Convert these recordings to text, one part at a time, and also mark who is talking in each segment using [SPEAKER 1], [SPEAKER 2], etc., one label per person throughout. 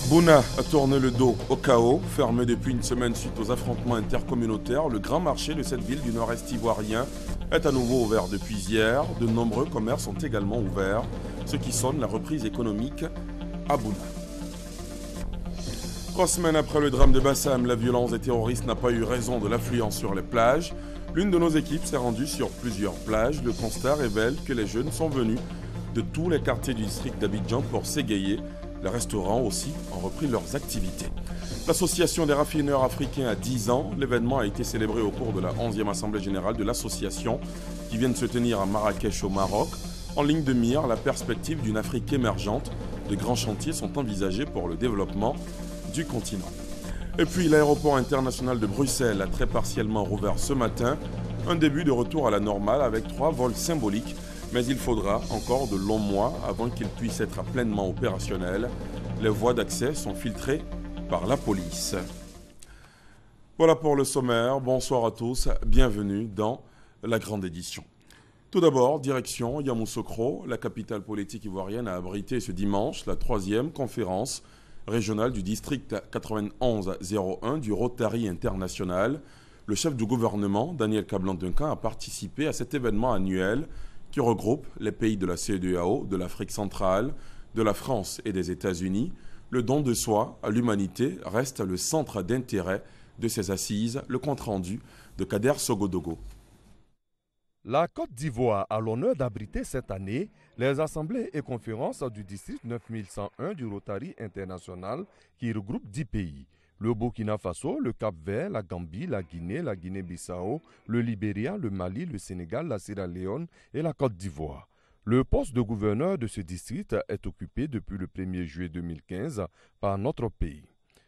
[SPEAKER 1] Bouna a tourné le dos au chaos. Fermé depuis une semaine suite aux affrontements intercommunautaires, le grand marché de cette ville du nord-est ivoirien est à nouveau ouvert depuis hier. De nombreux commerces sont également ouverts, ce qui sonne la reprise économique à Bouna. 3 semaines après le drame de Bassam, la violence des terroristes n'a pas eu raison de l'affluence sur les plages. L'une de nos équipes s'est rendue sur plusieurs plages. Le constat révèle que les jeunes sont venus de tous les quartiers du district d'Abidjan pour s'égayer. Les restaurants aussi ont repris leurs activités. L'association des raffineurs africains a 10 ans. L'événement a été célébré au cours de la 11e assemblée générale de l'association qui vient de se tenir à Marrakech au Maroc. En ligne de mire, la perspective d'une Afrique émergente. De grands chantiers sont envisagés pour le développement du continent. Et puis l'aéroport international de Bruxelles a très partiellement rouvert ce matin. Un début de retour à la normale avec 3 vols symboliques. Mais il faudra encore de longs mois avant qu'il puisse être pleinement opérationnel. Les voies d'accès sont filtrées par la police. Voilà pour le sommaire. Bonsoir à tous. Bienvenue dans la grande édition. Tout d'abord, direction Yamoussoukro. La capitale politique ivoirienne a abrité ce dimanche la 3e conférence régionale du district 9101 du Rotary International. Le chef du gouvernement, Daniel Kablan-Duncan, a participé à cet événement annuel qui regroupe les pays de la CEDEAO, de l'Afrique centrale, de la France et des États-Unis. Le don de soi à l'humanité reste le centre d'intérêt de ces assises, le compte-rendu de Kader Sogodogo.
[SPEAKER 2] La Côte d'Ivoire a l'honneur d'abriter cette année les assemblées et conférences du district 9101 du Rotary International qui regroupe 10 pays. Le Burkina Faso, le Cap-Vert, la Gambie, la Guinée, la Guinée-Bissau, le Libéria, le Mali, le Sénégal, la Sierra Leone et la Côte d'Ivoire. Le poste de gouverneur de ce district est occupé depuis le 1er juillet 2015 par notre pays.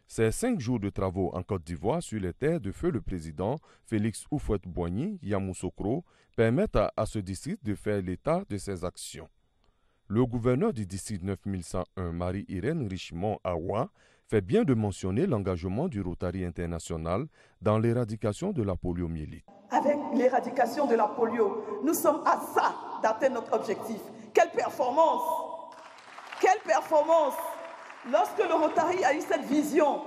[SPEAKER 2] Ces 5 jours de travaux en Côte d'Ivoire sur les terres de feu le président Félix Houphouët-Boigny, Yamoussoukro, permettent à ce district de faire l'état de ses actions. Le gouverneur du district 9101, Marie-Irène Richemont-Awa, fait bien de mentionner l'engagement du Rotary International dans l'éradication de la poliomyélite.
[SPEAKER 3] Avec l'éradication de la polio, nous sommes à ça d'atteindre notre objectif. Quelle performance! Quelle performance! Lorsque le Rotary a eu cette vision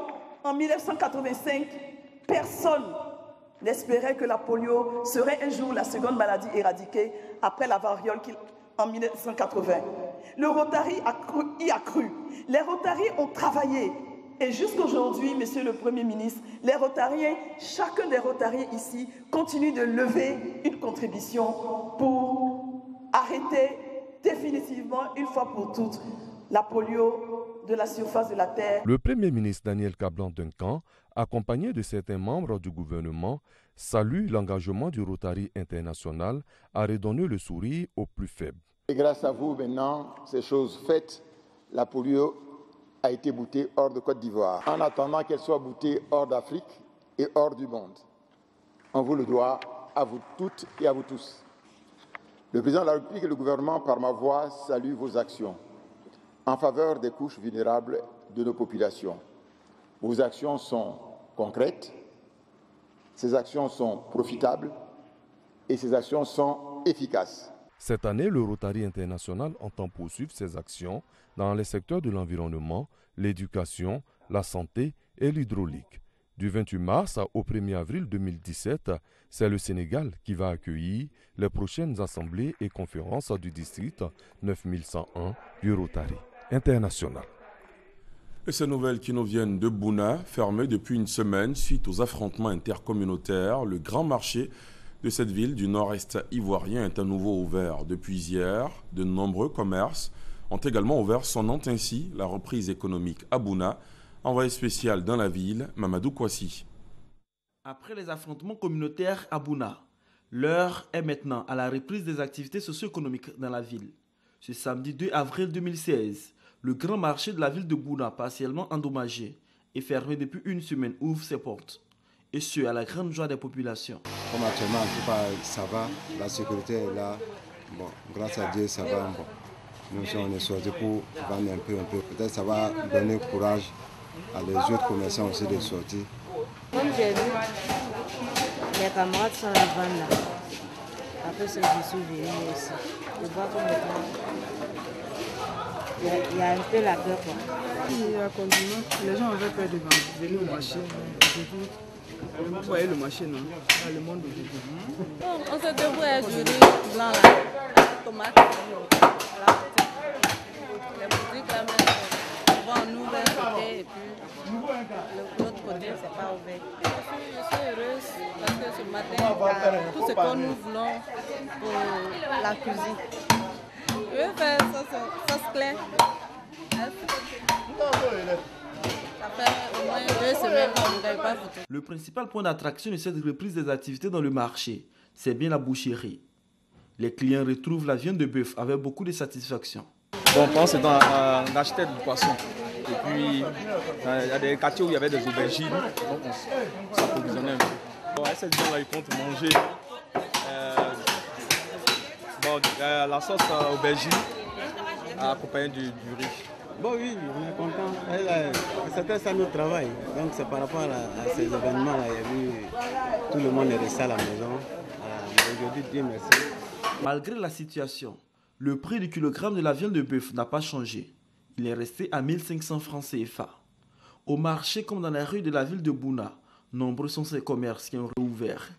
[SPEAKER 3] en 1985, personne n'espérait que la polio serait un jour la seconde maladie éradiquée après la variole en 1980. Le Rotary y a cru. Les Rotariens ont travaillé. Et jusqu'aujourd'hui, Monsieur le Premier ministre, les Rotariens, chacun des Rotariens ici, continue de lever une contribution pour arrêter définitivement, une fois pour toutes, la polio de la surface de la terre.
[SPEAKER 2] Le Premier ministre Daniel Kablan-Duncan, accompagné de certains membres du gouvernement, salue l'engagement du Rotary International à redonner le sourire aux plus faibles.
[SPEAKER 4] Et grâce à vous, maintenant, ces choses faites, la polio a été boutée hors de Côte d'Ivoire. En attendant qu'elle soit boutée hors d'Afrique et hors du monde. On vous le doit, à vous toutes et à vous tous. Le président de la République et le gouvernement, par ma voix, saluent vos actions en faveur des couches vulnérables de nos populations. Vos actions sont concrètes, ces actions sont profitables et ces actions sont efficaces.
[SPEAKER 2] Cette année, le Rotary International entend poursuivre ses actions dans les secteurs de l'environnement, l'éducation, la santé et l'hydraulique. Du 28 mars au 1er avril 2017, c'est le Sénégal qui va accueillir les prochaines assemblées et conférences du district 9101 du Rotary International.
[SPEAKER 1] Et ces nouvelles qui nous viennent de Bouna, fermé depuis une semaine suite aux affrontements intercommunautaires, le grand marché de cette ville du nord-est ivoirien est à nouveau ouvert depuis hier. De nombreux commerces ont également ouvert, sonnant ainsi la reprise économique à Bouna. Envoyé spécial dans la ville, Mamadou Kouassi.
[SPEAKER 5] Après les affrontements communautaires à Bouna, l'heure est maintenant à la reprise des activités socio-économiques dans la ville. Ce samedi 2 avril 2016, le grand marché de la ville de Bouna, partiellement endommagé et fermé depuis une semaine, ouvre ses portes. Et ce, à la grande joie des populations.
[SPEAKER 6] Comme actuellement, en tout cas, ça va, la sécurité est là. Bon, grâce à Dieu, ça va. Bon. Nous, on est sortis pour vendre un peu. Peut-être ça va donner courage à les autres commerçants aussi de sortir.
[SPEAKER 7] Comme j'ai vu, les camarades sont à vendre là. Après ça, je suis venu ici. Je vois comme il y a un peu la peur. Quoi.
[SPEAKER 8] Il y a continué. Les gens avaient peur de venir au marché. Aujourd'hui, vous voyez le marché, non? Dans le monde aujourd'hui.
[SPEAKER 9] On se débrouille du riz blanc là, avec tomate, les boutiques là même, on ouvre un côté et puis l'autre côté c'est pas ouvert. Je suis heureuse parce que ce matin, tout ce que nous voulons pour la cuisine. Je vais faire sauce claire. Ça fait au moins 2 semaines qu'on ne gagne pas photo.
[SPEAKER 5] Le principal point d'attraction de cette reprise des activités dans le marché, c'est bien la boucherie. Les clients retrouvent la viande de bœuf avec beaucoup de satisfaction.
[SPEAKER 10] Bon, pendant ce temps, on achetait du poisson. Et puis, il y a des quartiers où il y avait des aubergines. Donc, on s'approvisionnait un peu. Bon, cette viande-là, ils comptent manger la sauce aubergine accompagnée du riz.
[SPEAKER 11] Bon oui, on est content. C'était ça notre travail. Donc c'est par rapport à ces événements-là, il y a eu tout le monde est resté à la maison. Aujourd'hui, Dieu merci.
[SPEAKER 5] Malgré la situation, le prix du kilogramme de la viande de bœuf n'a pas changé. Il est resté à 1500 francs CFA. Au marché comme dans la rue de la ville de Bouna, nombreux sont ces commerces qui ont rouvert.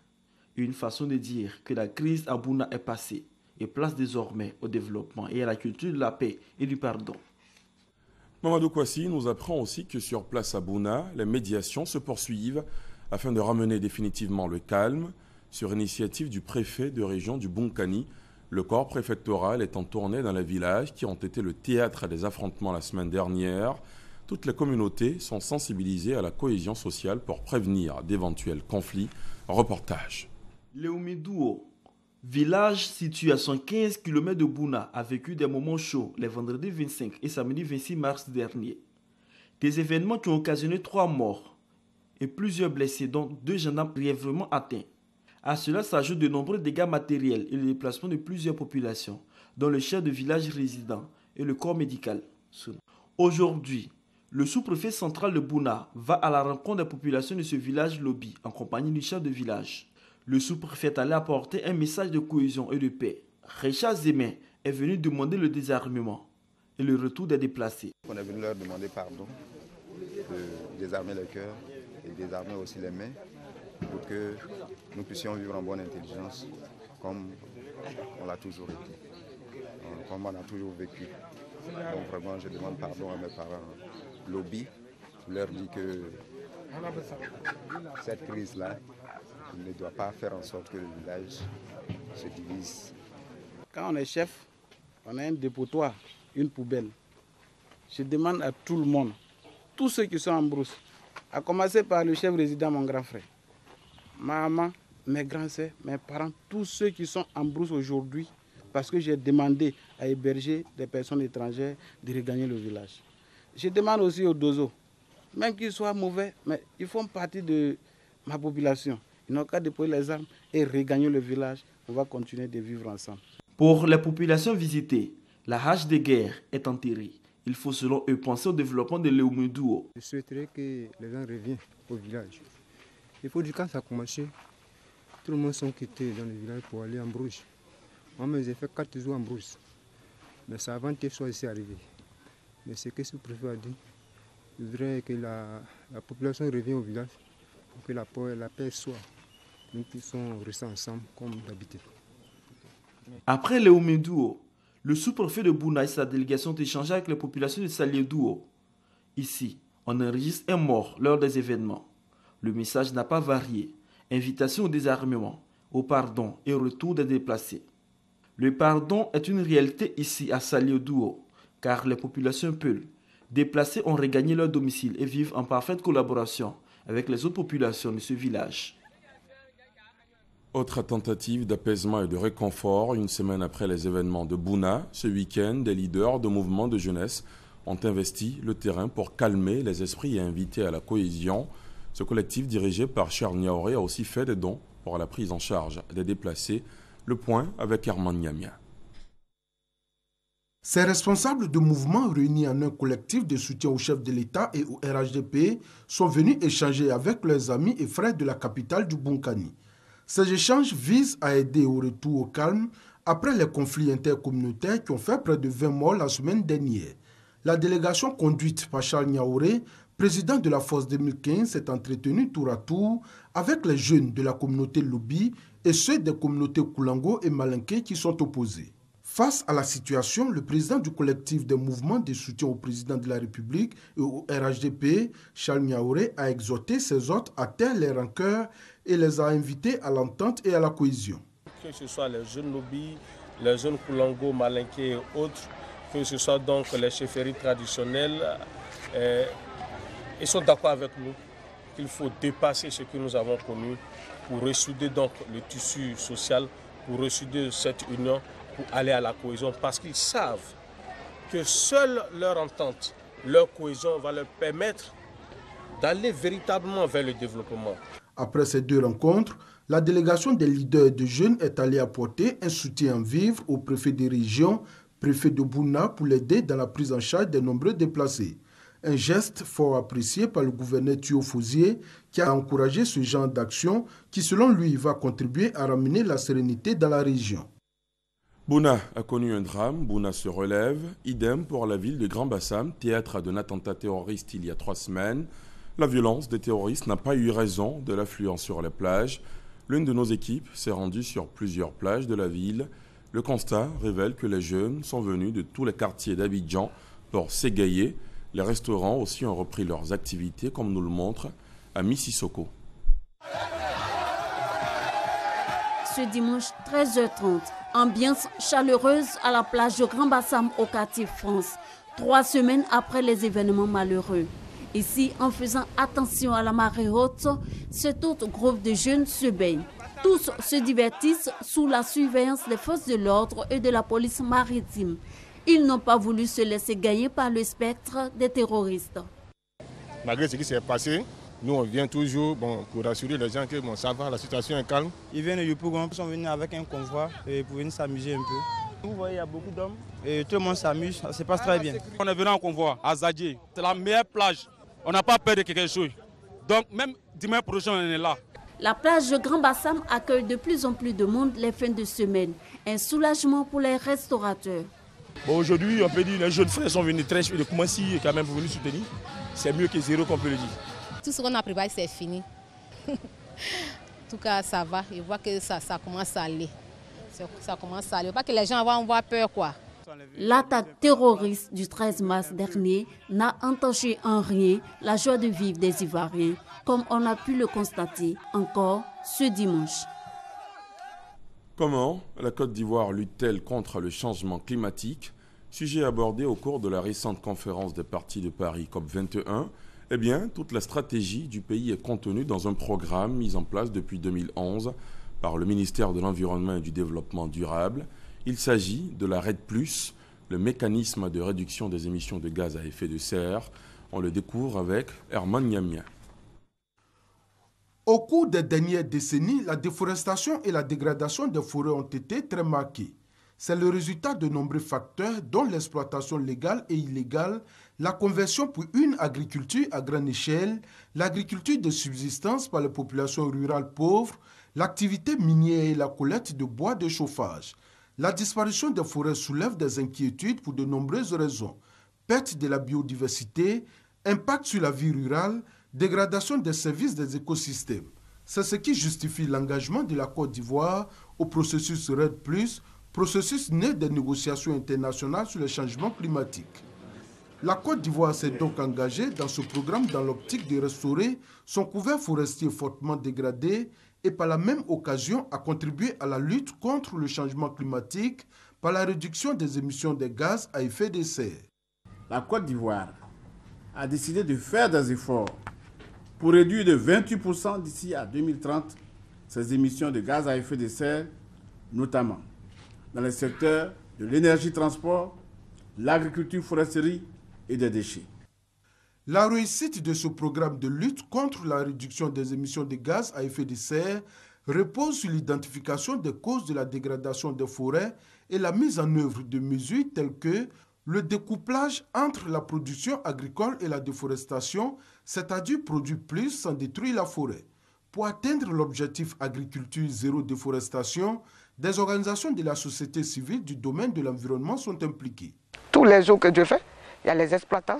[SPEAKER 5] Une façon de dire que la crise à Bouna est passée et place désormais au développement et à la culture de la paix et du pardon.
[SPEAKER 1] Mamadou Kouassi nous apprend aussi que sur place à Bouna, les médiations se poursuivent afin de ramener définitivement le calme. Sur initiative du préfet de région du Bunkani, le corps préfectoral est en tournée dans les villages qui ont été le théâtre des affrontements la semaine dernière. Toutes les communautés sont sensibilisées à la cohésion sociale pour prévenir d'éventuels conflits. Reportage.
[SPEAKER 5] Léomidouo, village situé à 115 km de Bouna, a vécu des moments chauds les vendredis 25 et samedi 26 mars dernier. Des événements qui ont occasionné 3 morts et plusieurs blessés, dont 2 gendarmes grièvement atteints. À cela s'ajoutent de nombreux dégâts matériels et le déplacement de plusieurs populations, dont le chef de village résident et le corps médical. Aujourd'hui, le sous-préfet central de Bouna va à la rencontre des populations de ce village lobby en compagnie du chef de village. Le sous-préfet est allé apporter un message de cohésion et de paix. Richard Zemin est venu demander le désarmement et le retour des déplacés.
[SPEAKER 12] On est venu leur demander pardon, de désarmer le cœur et désarmer aussi les mains pour que nous puissions vivre en bonne intelligence comme on l'a toujours été, comme on a toujours vécu. Donc vraiment je demande pardon à mes parents lobby, je leur dis que cette crise-là ne doit pas faire en sorte que le village se divise.
[SPEAKER 11] Quand on est chef, on a un dépotoir, une poubelle. Je demande à tout le monde, tous ceux qui sont en brousse, à commencer par le chef résident, mon grand frère, ma maman, mes grands-sœurs, mes parents, tous ceux qui sont en brousse aujourd'hui, parce que j'ai demandé à héberger des personnes étrangères de regagner le village. Je demande aussi aux Dozo, même qu'ils soient mauvais, mais ils font partie de ma population. Ils n'ont qu'à déployer les armes et regagner le village. On va continuer de vivre ensemble.
[SPEAKER 5] Pour les populations visitées, la hache de guerre est enterrée. Il faut selon eux penser au développement de Léomidouo.
[SPEAKER 6] Je souhaiterais que les gens reviennent au village. Il faut dire quand ça a commencé, tout le monde sont quittés dans le village pour aller en brousse. Moi, j'ai fait 4 jours en brousse. Mais ça avant que soit ici arrivé. Mais ce que ce préfet a dit, je voudrais que la population revienne au village pour que la paix soit. Nous puissions rester ensemble comme d'habitude.
[SPEAKER 5] Après Léomidouo, le sous-préfet de Bouna et sa délégation ont échangé avec les populations de Saliédouo. Ici, on enregistre un mort lors des événements. Le message n'a pas varié. Invitation au désarmement, au pardon et au retour des déplacés. Le pardon est une réalité ici à Saliédouo, car les populations Peul déplacées ont regagné leur domicile et vivent en parfaite collaboration avec les autres populations de ce village.
[SPEAKER 1] Autre tentative d'apaisement et de réconfort, une semaine après les événements de Bouna, ce week-end, des leaders de mouvements de jeunesse ont investi le terrain pour calmer les esprits et inviter à la cohésion. Ce collectif dirigé par Charles Niaoré a aussi fait des dons pour la prise en charge des déplacés. Le point avec Herman Niamia.
[SPEAKER 13] Ces responsables de mouvements réunis en un collectif de soutien au chef de l'État et au RHDP sont venus échanger avec leurs amis et frères de la capitale du Bunkani. Ces échanges visent à aider au retour au calme après les conflits intercommunautaires qui ont fait près de 20 morts la semaine dernière. La délégation conduite par Charles Niaouré, président de la Force 2015, s'est entretenue tour à tour avec les jeunes de la communauté Lobi et ceux des communautés Koulango et Malinké qui sont opposés. Face à la situation, le président du collectif des mouvements de soutien au président de la République et au RHDP, Charles Niaouré, a exhorté ses hôtes à taire les rancœurs et les a invités à l'entente et à la cohésion.
[SPEAKER 14] Que ce soit les jeunes Lobi, les jeunes Koulango, Malinké et autres, que ce soit donc les chefferies traditionnelles, ils sont d'accord avec nous qu'il faut dépasser ce que nous avons connu pour ressouder donc le tissu social, pour ressouder cette union, pour aller à la cohésion, parce qu'ils savent que seule leur entente, leur cohésion va leur permettre d'aller véritablement vers le développement.
[SPEAKER 13] Après ces deux rencontres, la délégation des leaders de jeunes est allée apporter un soutien en vivres au préfet des régions, préfet de Bouna, pour l'aider dans la prise en charge des nombreux déplacés. Un geste fort apprécié par le gouverneur Thio Fosier qui a encouragé ce genre d'action qui, selon lui, va contribuer à ramener la sérénité dans la région.
[SPEAKER 1] Bouna a connu un drame, Bouna se relève. Idem pour la ville de Grand Bassam, théâtre d'un attentat terroriste il y a 3 semaines. La violence des terroristes n'a pas eu raison de l'affluence sur les plages. L'une de nos équipes s'est rendue sur plusieurs plages de la ville. Le constat révèle que les jeunes sont venus de tous les quartiers d'Abidjan pour s'égayer. Les restaurants aussi ont repris leurs activités, comme nous le montre Ami Sissoko.
[SPEAKER 15] Ce dimanche 13h30, ambiance chaleureuse à la plage de Grand Bassam au quartier France, 3 semaines après les événements malheureux. Ici, en faisant attention à la marée haute, cet autre groupe de jeunes se baigne. Tous se divertissent sous la surveillance des forces de l'ordre et de la police maritime. Ils n'ont pas voulu se laisser gagner par le spectre des terroristes.
[SPEAKER 16] Malgré ce qui s'est passé, nous on vient toujours pour rassurer les gens que ça va, la situation est calme.
[SPEAKER 17] Ils viennent de Yopougon, ils sont venus avec un convoi pour venir s'amuser un peu. Vous voyez, il y a beaucoup d'hommes et tout le monde s'amuse, ça se passe très bien.
[SPEAKER 18] On est venu en convoi à Zadje, c'est la meilleure plage. On n'a pas peur de quelque chose. Donc même dimanche prochain, on est là.
[SPEAKER 15] La plage de Grand Bassam accueille de plus en plus de monde les fins de semaine. Un soulagement pour les restaurateurs.
[SPEAKER 19] Bon, aujourd'hui, on peut dire que les jeunes frères sont venus très de Koumassi et quand même venus soutenir. C'est mieux que zéro qu'on peut le dire.
[SPEAKER 20] Tout ce qu'on a préparé, c'est fini. En tout cas, ça va. Je vois que ça commence à aller. Ça commence à aller. Pas que les gens vont avoir peur, quoi.
[SPEAKER 15] L'attaque terroriste du 13 mars dernier n'a entaché en rien la joie de vivre des Ivoiriens, comme on a pu le constater encore ce dimanche.
[SPEAKER 1] Comment la Côte d'Ivoire lutte-t-elle contre le changement climatique? Sujet abordé au cours de la récente conférence des partis de Paris COP21. Eh bien, toute la stratégie du pays est contenue dans un programme mis en place depuis 2011 par le ministère de l'Environnement et du Développement durable. Il s'agit de la RED+, le mécanisme de réduction des émissions de gaz à effet de serre. On le découvre avec Herman Niamia.
[SPEAKER 13] Au cours des dernières décennies, la déforestation et la dégradation des forêts ont été très marquées. C'est le résultat de nombreux facteurs, dont l'exploitation légale et illégale, la conversion pour une agriculture à grande échelle, l'agriculture de subsistance par les populations rurales pauvres, l'activité minière et la collecte de bois de chauffage. La disparition des forêts soulève des inquiétudes pour de nombreuses raisons. Perte de la biodiversité, impact sur la vie rurale, dégradation des services des écosystèmes. C'est ce qui justifie l'engagement de la Côte d'Ivoire au processus RED+, processus né des négociations internationales sur le changement climatique. La Côte d'Ivoire s'est donc engagée dans ce programme dans l'optique de restaurer son couvert forestier fortement dégradé et par la même occasion à contribuer à la lutte contre le changement climatique par la réduction des émissions de gaz à effet de serre.
[SPEAKER 21] La Côte d'Ivoire a décidé de faire des efforts pour réduire de 28% d'ici à 2030 ses émissions de gaz à effet de serre, notamment dans les secteurs de l'énergie-transport, l'agriculture foresterie et des déchets.
[SPEAKER 13] La réussite de ce programme de lutte contre la réduction des émissions de gaz à effet de serre repose sur l'identification des causes de la dégradation des forêts et la mise en œuvre de mesures telles que le découplage entre la production agricole et la déforestation, c'est-à-dire produire plus sans détruire la forêt. Pour atteindre l'objectif agriculture zéro déforestation, des organisations de la société civile du domaine de l'environnement sont impliquées.
[SPEAKER 22] Tous les jours que je fais,
[SPEAKER 3] il y a les exploitants,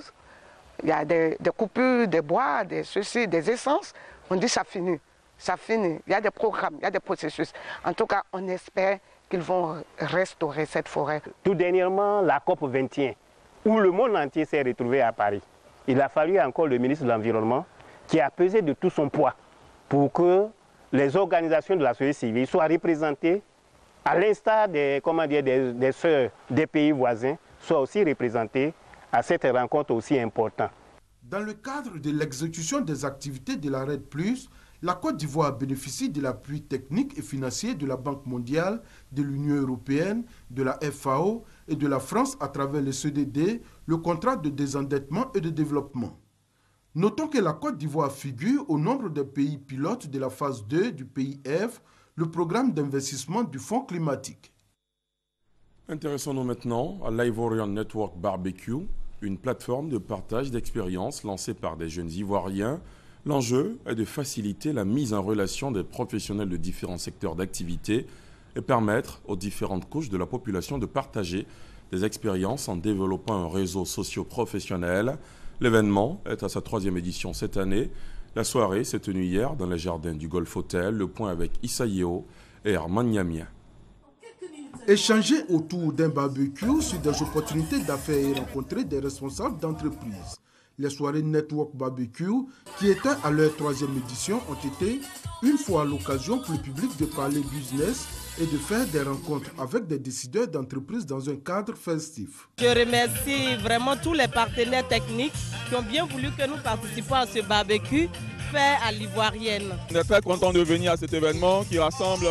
[SPEAKER 3] il y a des coupures, des bois, des ceci, des essences. On dit ça finit, ça finit. Il y a des programmes, il y a des processus. En tout cas, on espère qu'ils vont restaurer cette forêt.
[SPEAKER 22] Tout dernièrement, la COP 21, où le monde entier s'est retrouvé à Paris. Il a fallu encore le ministre de l'Environnement qui a pesé de tout son poids pour que les organisations de la société civile soient représentées, à l'instar des sœurs des pays voisins, soient aussi représentées à cette rencontre aussi importante.
[SPEAKER 13] Dans le cadre de l'exécution des activités de la RED+, la Côte d'Ivoire bénéficie de l'appui technique et financier de la Banque mondiale, de l'Union européenne, de la FAO et de la France à travers le CDD, le contrat de désendettement et de développement. Notons que la Côte d'Ivoire figure au nombre des pays pilotes de la phase 2 du PIF, le programme d'investissement du Fonds climatique.
[SPEAKER 1] Intéressons-nous maintenant à l'Ivorian Network Barbecue, une plateforme de partage d'expériences lancée par des jeunes Ivoiriens. L'enjeu est de faciliter la mise en relation des professionnels de différents secteurs d'activité et permettre aux différentes couches de la population de partager des expériences en développant un réseau socio-professionnel. L'événement est à sa 3e édition cette année. La soirée s'est tenue hier dans les jardins du Golf Hotel. Le point avec Issa Yeo et Armand Niamia.
[SPEAKER 13] Échanger autour d'un barbecue sur des opportunités d'affaires et rencontrer des responsables d'entreprises. Les soirées Network Barbecue, qui étaient à leur 3e édition, ont été une fois l'occasion pour le public de parler business et de faire des rencontres avec des décideurs d'entreprises dans un cadre festif.
[SPEAKER 23] Je remercie vraiment tous les partenaires techniques qui ont bien voulu que nous participions à ce barbecue fait à l'Ivoirienne.
[SPEAKER 24] On est très content de venir à cet événement qui rassemble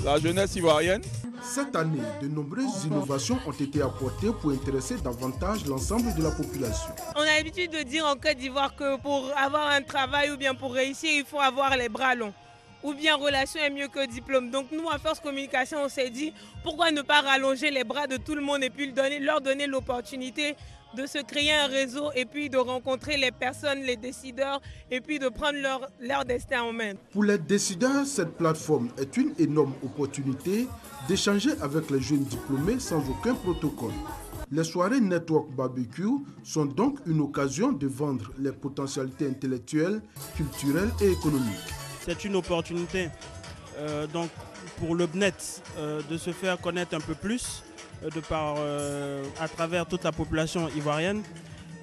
[SPEAKER 24] la jeunesse ivoirienne.
[SPEAKER 13] Cette année, de nombreuses innovations ont été apportées pour intéresser davantage l'ensemble de la population.
[SPEAKER 23] On a l'habitude de dire en Côte d'Ivoire que pour avoir un travail ou bien pour réussir, il faut avoir les bras longs. Ou bien relation est mieux que diplôme. Donc nous, à Force Communication, on s'est dit pourquoi ne pas rallonger les bras de tout le monde et puis leur donner l'opportunité de se créer un réseau et puis de rencontrer les personnes, les décideurs et puis de prendre leur destin en main.
[SPEAKER 13] Pour les décideurs, cette plateforme est une énorme opportunité d'échanger avec les jeunes diplômés sans aucun protocole. Les soirées Network Barbecue sont donc une occasion de vendre les potentialités intellectuelles, culturelles et économiques.
[SPEAKER 25] C'est une opportunité donc pour le BNET de se faire connaître un peu plus à travers toute la population ivoirienne.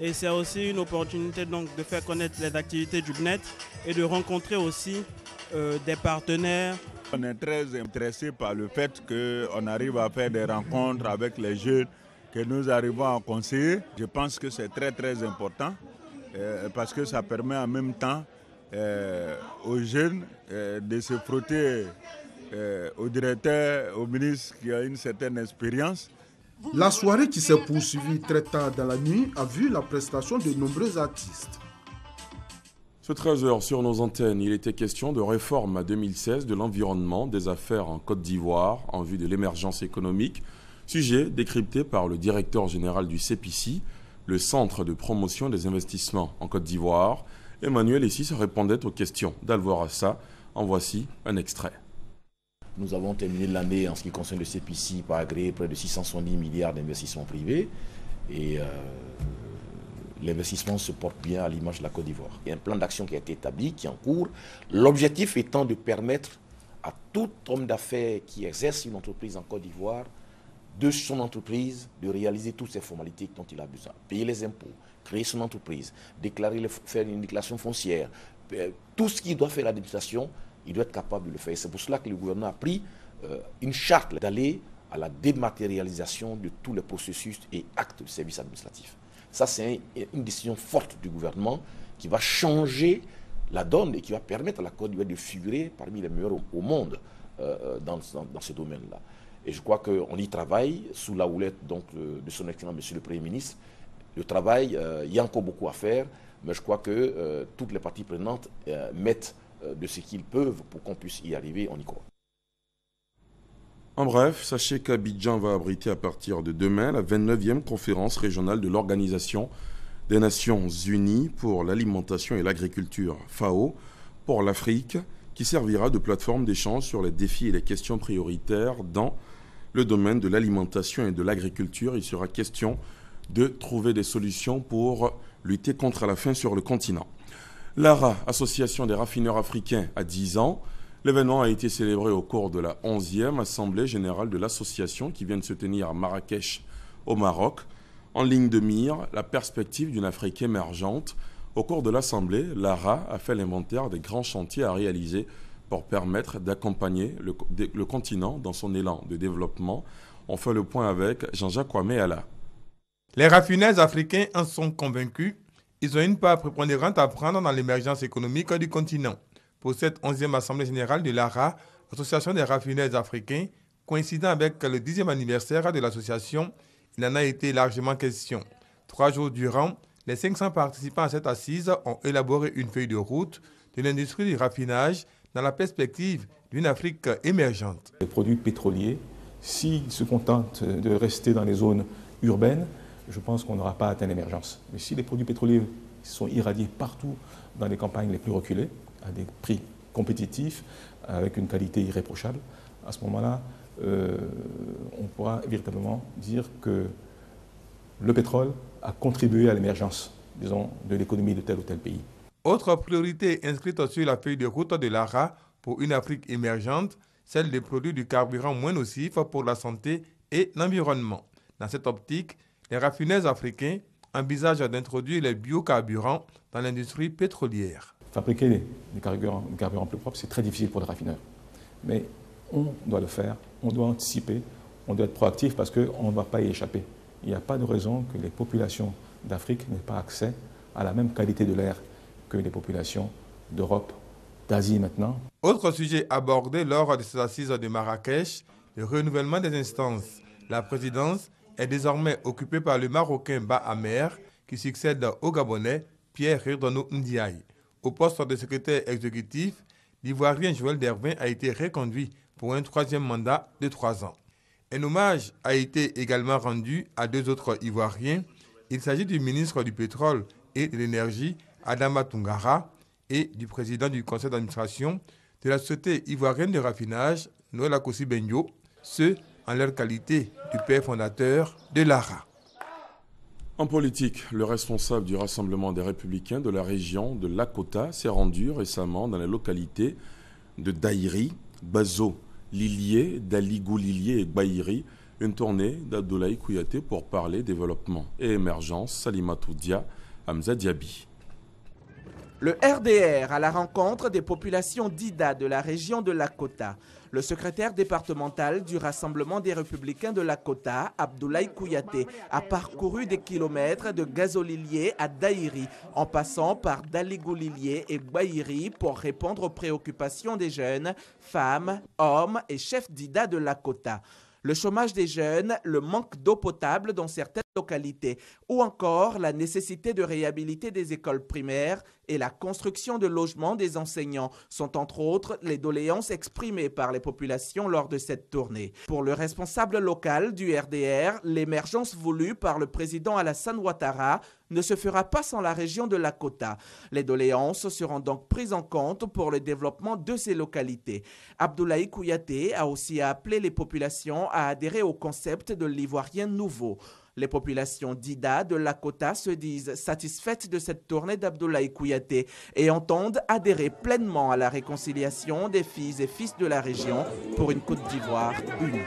[SPEAKER 25] Et c'est aussi une opportunité donc de faire connaître les activités du BNET et de rencontrer aussi des partenaires.
[SPEAKER 26] On est très intéressé par le fait qu'on arrive à faire des rencontres avec les jeunes que nous arrivons à conseiller. Je pense que c'est très très important parce que ça permet en même temps aux jeunes de se frotter au directeur, au ministre qui a une certaine expérience.
[SPEAKER 13] La soirée qui s'est poursuivie très tard dans la nuit a vu la prestation de nombreux artistes.
[SPEAKER 1] Ce 13h sur nos antennes, il était question de réforme à 2016 de l'environnement des affaires en Côte d'Ivoire en vue de l'émergence économique, sujet décrypté par le directeur général du CEPICI, le Centre de promotion des investissements en Côte d'Ivoire. Emmanuel Essis répondait aux questions d'Alvorassa. En voici un extrait.
[SPEAKER 27] Nous avons terminé l'année en ce qui concerne le CEPICI par agréer près de 670 milliards d'investissements privés et l'investissement se porte bien à l'image de la Côte d'Ivoire. Il y a un plan d'action qui a été établi, qui est en cours. L'objectif étant de permettre à tout homme d'affaires qui exerce une entreprise en Côte d'Ivoire de son entreprise de réaliser toutes ces formalités dont il a besoin. Payer les impôts, créer son entreprise, faire une déclaration foncière, tout ce qu'il doit faire l'administration, il doit être capable de le faire. C'est pour cela que le gouvernement a pris une charte d'aller à la dématérialisation de tous les processus et actes de services administratifs. Ça, c'est une décision forte du gouvernement qui va changer la donne et qui va permettre à la Côte d'Ivoire de figurer parmi les meilleurs au monde dans ce domaine-là. Et je crois qu'on y travaille sous la houlette donc, de son excellence, Monsieur le Premier ministre. Le travail, il y a encore beaucoup à faire, mais je crois que toutes les parties prenantes mettent de ce qu'ils peuvent pour qu'on puisse y arriver, on y croit.
[SPEAKER 1] En bref, sachez qu'Abidjan va abriter à partir de demain la 29e conférence régionale de l'Organisation des Nations Unies pour l'alimentation et l'agriculture, FAO, pour l'Afrique, qui servira de plateforme d'échange sur les défis et les questions prioritaires dans le domaine de l'alimentation et de l'agriculture. Il sera question de trouver des solutions pour lutter contre la faim sur le continent. L'ARA, Association des raffineurs africains, a 10 ans. L'événement a été célébré au cours de la 11e Assemblée générale de l'association qui vient de se tenir à Marrakech, au Maroc. En ligne de mire, la perspective d'une Afrique émergente. Au cours de l'Assemblée, l'ARA a fait l'inventaire des grands chantiers à réaliser pour permettre d'accompagner le continent dans son élan de développement. On fait le point avec Jean-Jacques Kwame-Ala.
[SPEAKER 2] Les raffineurs africains en sont convaincus. Ils ont une part prépondérante à prendre dans l'émergence économique du continent. Pour cette 11e Assemblée générale de l'ARA, Association des raffineurs africains, coïncidant avec le 10e anniversaire de l'association, il en a été largement question. 3 jours durant, les 500 participants à cette assise ont élaboré une feuille de route de l'industrie du raffinage dans la perspective d'une Afrique émergente.
[SPEAKER 4] Les produits pétroliers, s'ils se contentent de rester dans les zones urbaines, je pense qu'on n'aura pas atteint l'émergence. Mais si les produits pétroliers sont irradiés partout dans les campagnes les plus reculées, à des prix compétitifs, avec une qualité irréprochable, à ce moment-là, on pourra véritablement dire que le pétrole a contribué à l'émergence, disons, de l'économie de tel ou tel pays.
[SPEAKER 2] Autre priorité inscrite sur la feuille de route de l'ARA pour une Afrique émergente, celle des produits du carburant moins nocifs pour la santé et l'environnement. Dans cette optique, les raffineurs africains envisagent d'introduire les biocarburants dans l'industrie pétrolière.
[SPEAKER 4] Fabriquer des carburants plus propres, c'est très difficile pour les raffineurs. Mais on doit le faire, on doit anticiper, on doit être proactif parce qu'on ne va pas y échapper. Il n'y a pas de raison que les populations d'Afrique n'aient pas accès à la même qualité de l'air que les populations d'Europe, d'Asie maintenant.
[SPEAKER 2] Autre sujet abordé lors de ces assises de Marrakech, le renouvellement des instances. La présidence est désormais occupée par le Marocain Ba Amer, qui succède au Gabonais Pierre Rirdono Ndiaye. Au poste de secrétaire exécutif, l'Ivoirien Joël Dervin a été reconduit pour un 3e mandat de 3 ans. Un hommage a été également rendu à 2 autres Ivoiriens. Il s'agit du ministre du Pétrole et de l'Énergie, Adama Toungara, et du président du conseil d'administration de la société ivoirienne de raffinage, Noël Akossi Benjo, ce en leur qualité du père fondateur de l'ARA.
[SPEAKER 1] En politique, le responsable du Rassemblement des Républicains de la région de Lakota s'est rendu récemment dans les localités de Daïri, Bazo, Lilié, Daligou Lilié et Gbaïri, une tournée d'Abdoulaye Kouyaté pour parler développement et émergence, Salimatou Dia, Hamza Diaby.
[SPEAKER 7] Le RDR à la rencontre des populations d'Ida de la région de Lakota. Le secrétaire départemental du Rassemblement des Républicains de Lakota, Abdoulaye Kouyaté, a parcouru des kilomètres de Gazolilié à Daïri, en passant par Daligou-Lilié et Gbaïri pour répondre aux préoccupations des jeunes, femmes, hommes et chefs d'Ida de Lakota. Le chômage des jeunes, le manque d'eau potable dans certaines localités ou encore la nécessité de réhabiliter des écoles primaires et la construction de logements des enseignants sont entre autres les doléances exprimées par les populations lors de cette tournée. Pour le responsable local du RDR, l'émergence voulue par le président Alassane Ouattara ne se fera pas sans la région de Lakota. Les doléances seront donc prises en compte pour le développement de ces localités. Abdoulaye Kouyaté a aussi appelé les populations à adhérer au concept de l'Ivoirien nouveau. Les populations d'Ida de Lakota se disent satisfaites de cette tournée d'Abdoulaye Kouyaté et entendent adhérer pleinement à la réconciliation des filles et fils de la région pour une Côte d'Ivoire unie.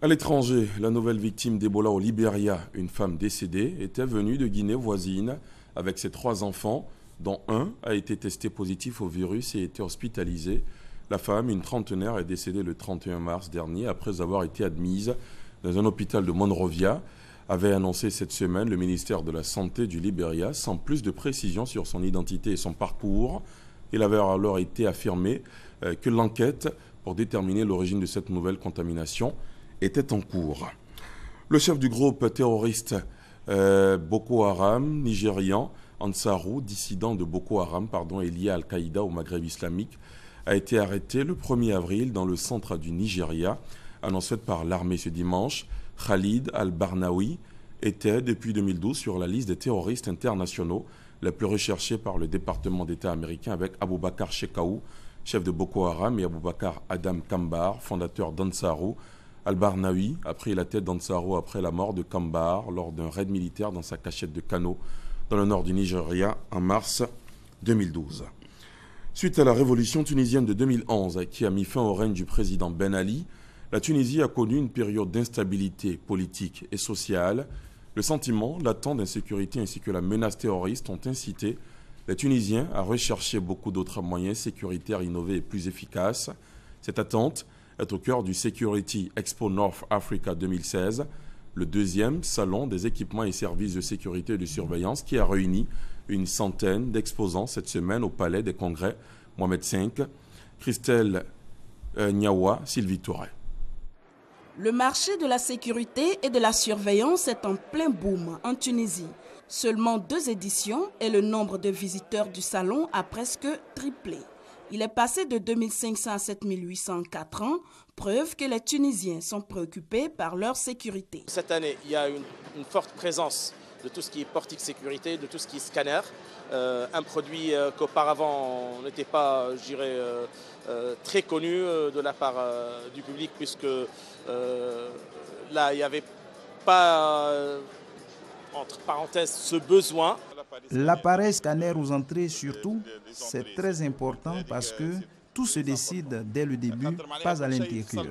[SPEAKER 1] À l'étranger, la nouvelle victime d'Ebola au Libéria, une femme décédée, était venue de Guinée voisine avec ses 3 enfants, dont un a été testé positif au virus et été hospitalisé. La femme, une trentenaire, est décédée le 31 mars dernier après avoir été admise dans un hôpital de Monrovia, avait annoncé cette semaine le ministère de la Santé du Libéria, sans plus de précision sur son identité et son parcours. Il avait alors été affirmé que l'enquête pour déterminer l'origine de cette nouvelle contamination était en cours. Le chef du groupe terroriste Boko Haram, nigérian, Ansarou, dissident de Boko Haram, est lié à Al-Qaïda au Maghreb islamique, a été arrêté le 1er avril dans le centre du Nigeria, annoncé par l'armée ce dimanche. Khalid al-Barnawi était depuis 2012 sur la liste des terroristes internationaux les plus recherchés par le département d'État américain avec Aboubakar Shekau, chef de Boko Haram, et Aboubakar Adam Kambar, fondateur d'Ansarou, Al-Barnawi a pris la tête d'Ansaro après la mort de Kambar lors d'un raid militaire dans sa cachette de Kano, dans le nord du Nigeria, en mars 2012. Suite à la révolution tunisienne de 2011 qui a mis fin au règne du président Ben Ali, la Tunisie a connu une période d'instabilité politique et sociale. Le sentiment latent d'insécurité ainsi que la menace terroriste ont incité les Tunisiens à rechercher beaucoup d'autres moyens sécuritaires innovés et plus efficaces. Cette attente est au cœur du Security Expo North Africa 2016, le deuxième salon des équipements et services de sécurité et de surveillance qui a réuni une centaine d'exposants cette semaine au Palais des Congrès Mohamed V. Christelle Niawa, Sylvie Touré.
[SPEAKER 5] Le marché de la sécurité et de la surveillance est en plein boom en Tunisie. Seulement 2 éditions et le nombre de visiteurs du salon a presque triplé. Il est passé de 2500 à 7800 en 4 ans, preuve que les Tunisiens sont préoccupés par leur sécurité.
[SPEAKER 6] Cette année, il y a une forte présence de tout ce qui est portique sécurité, de tout ce qui est scanner. Un produit qu'auparavant n'était pas, je dirais, très connu de la part du public, puisque là, il n'y avait pas, entre parenthèses, ce besoin.
[SPEAKER 8] L'appareil scanner aux entrées, surtout, c'est très important parce que tout se décide dès le début, pas à l'intérieur.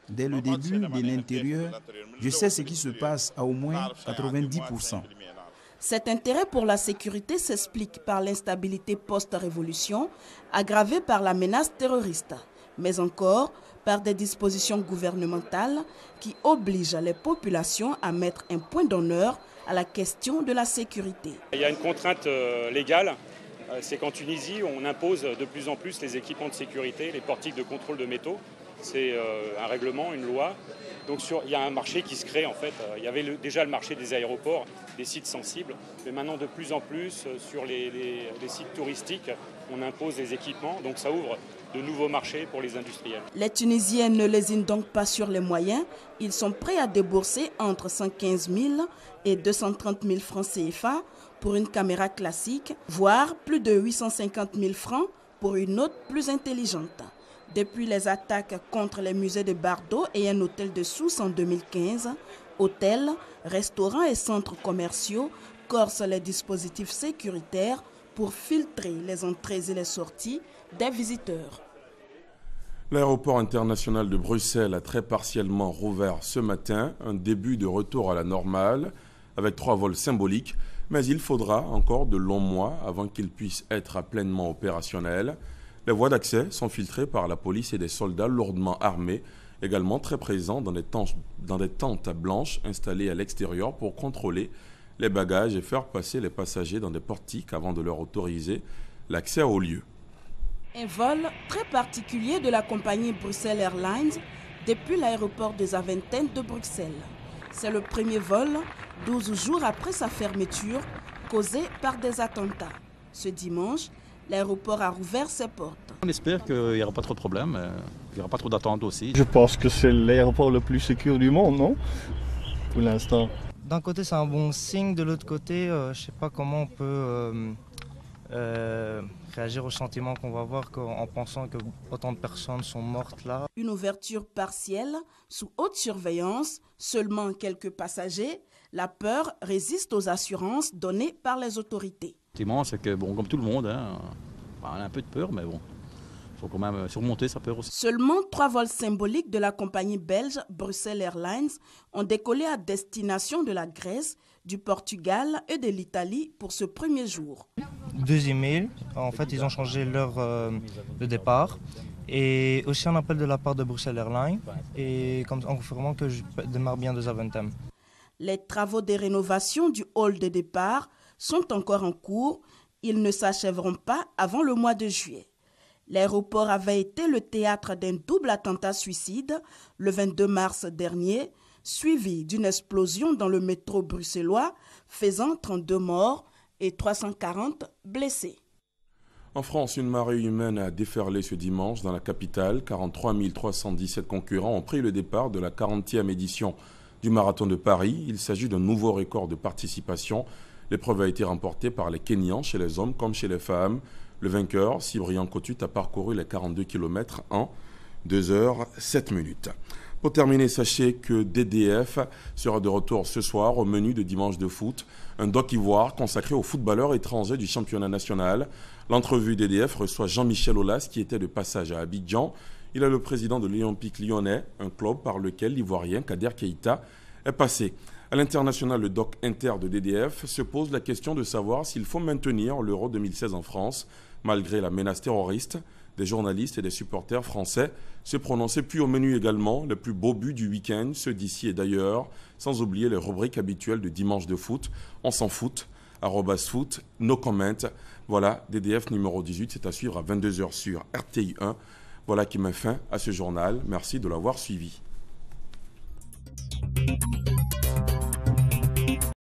[SPEAKER 8] Dès le début, de l'intérieur, je sais ce qui se passe à au moins 90%.
[SPEAKER 5] Cet intérêt pour la sécurité s'explique par l'instabilité post-révolution, aggravée par la menace terroriste, mais encore par des dispositions gouvernementales qui obligent les populations à mettre un point d'honneur à la question de la sécurité.
[SPEAKER 9] Il y a une contrainte légale, c'est qu'en Tunisie, on impose de plus en plus les équipements de sécurité, les portiques de contrôle de métaux. C'est un règlement, une loi. Donc il y a un marché qui se crée en fait. Il y avait déjà le marché des aéroports, des sites sensibles, mais maintenant de plus en plus sur les sites touristiques, on impose des équipements, donc ça ouvre de nouveaux marchés pour les industriels.
[SPEAKER 5] Les Tunisiens ne lésinent donc pas sur les moyens. Ils sont prêts à débourser entre 115 000 et 230 000 francs CFA pour une caméra classique, voire plus de 850 000 francs pour une autre plus intelligente. Depuis les attaques contre les musées de Bardo et un hôtel de Sousse en 2015, hôtels, restaurants et centres commerciaux corsent les dispositifs sécuritaires pour filtrer les entrées et les sorties des visiteurs.
[SPEAKER 1] L'aéroport international de Bruxelles a très partiellement rouvert ce matin, un début de retour à la normale avec 3 vols symboliques, mais il faudra encore de longs mois avant qu'il puisse être pleinement opérationnel. Les voies d'accès sont filtrées par la police et des soldats lourdement armés, également très présents dans des tentes blanches installées à l'extérieur pour contrôler les bagages et faire passer les passagers dans des portiques avant de leur autoriser l'accès au lieu.
[SPEAKER 5] Un vol très particulier de la compagnie Bruxelles Airlines depuis l'aéroport de Zaventem de Bruxelles. C'est le premier vol, 12 jours après sa fermeture, causé par des attentats. Ce dimanche, l'aéroport a rouvert ses portes.
[SPEAKER 10] On espère qu'il n'y aura pas trop de problèmes, il n'y aura pas trop d'attentes aussi.
[SPEAKER 11] Je pense que c'est l'aéroport le plus sécur du monde, non? Pour l'instant.
[SPEAKER 12] D'un côté, c'est un bon signe. De l'autre côté, je ne sais pas comment on peut réagir au sentiment qu'on va avoir en pensant que autant de personnes sont mortes là.
[SPEAKER 5] Une ouverture partielle, sous haute surveillance, seulement quelques passagers. La peur résiste aux assurances données par les autorités.
[SPEAKER 10] C'est que, bon, comme tout le monde, on a un peu de peur, mais bon, il faut quand même surmonter sa peur aussi.
[SPEAKER 5] Seulement 3 vols symboliques de la compagnie belge Bruxelles Airlines ont décollé à destination de la Grèce, du Portugal et de l'Italie pour ce premier jour.
[SPEAKER 12] 2 emails, en fait ils ont changé l'heure de départ et aussi un appel de la part de Bruxelles Airlines et en confirmant que je démarre bien de Zaventem.
[SPEAKER 5] Les travaux de rénovation du hall de départ sont encore en cours. Ils ne s'achèveront pas avant le mois de juillet. L'aéroport avait été le théâtre d'un double attentat suicide le 22 mars dernier, suivi d'une explosion dans le métro bruxellois, faisant 32 morts et 340 blessés.
[SPEAKER 1] En France, une marée humaine a déferlé ce dimanche dans la capitale. 43 317 concurrents ont pris le départ de la 40e édition du Marathon de Paris. Il s'agit d'un nouveau record de participation. L'épreuve a été remportée par les Kenyans chez les hommes comme chez les femmes. Le vainqueur, Cyprien Cotut, a parcouru les 42 km en 2 h 7 minutes. Pour terminer, sachez que DDF sera de retour ce soir au menu de Dimanche de foot, un doc ivoire consacré aux footballeurs étrangers du championnat national. L'entrevue DDF reçoit Jean-Michel Aulas qui était de passage à Abidjan. Il est le président de l'Olympique lyonnais, un club par lequel l'Ivoirien Kader Keïta est passé. À l'international, le doc inter de DDF se pose la question de savoir s'il faut maintenir l'Euro 2016 en France, malgré la menace terroriste. Des journalistes et des supporters français se prononçaient, puis au menu également les plus beaux buts du week-end, ceux d'ici et d'ailleurs, sans oublier les rubriques habituelles de Dimanche de foot. On s'en fout, @foot, no comment. Voilà, DDF numéro 18, c'est à suivre à 22h sur RTI 1. Voilà qui met fin à ce journal. Merci de l'avoir suivi.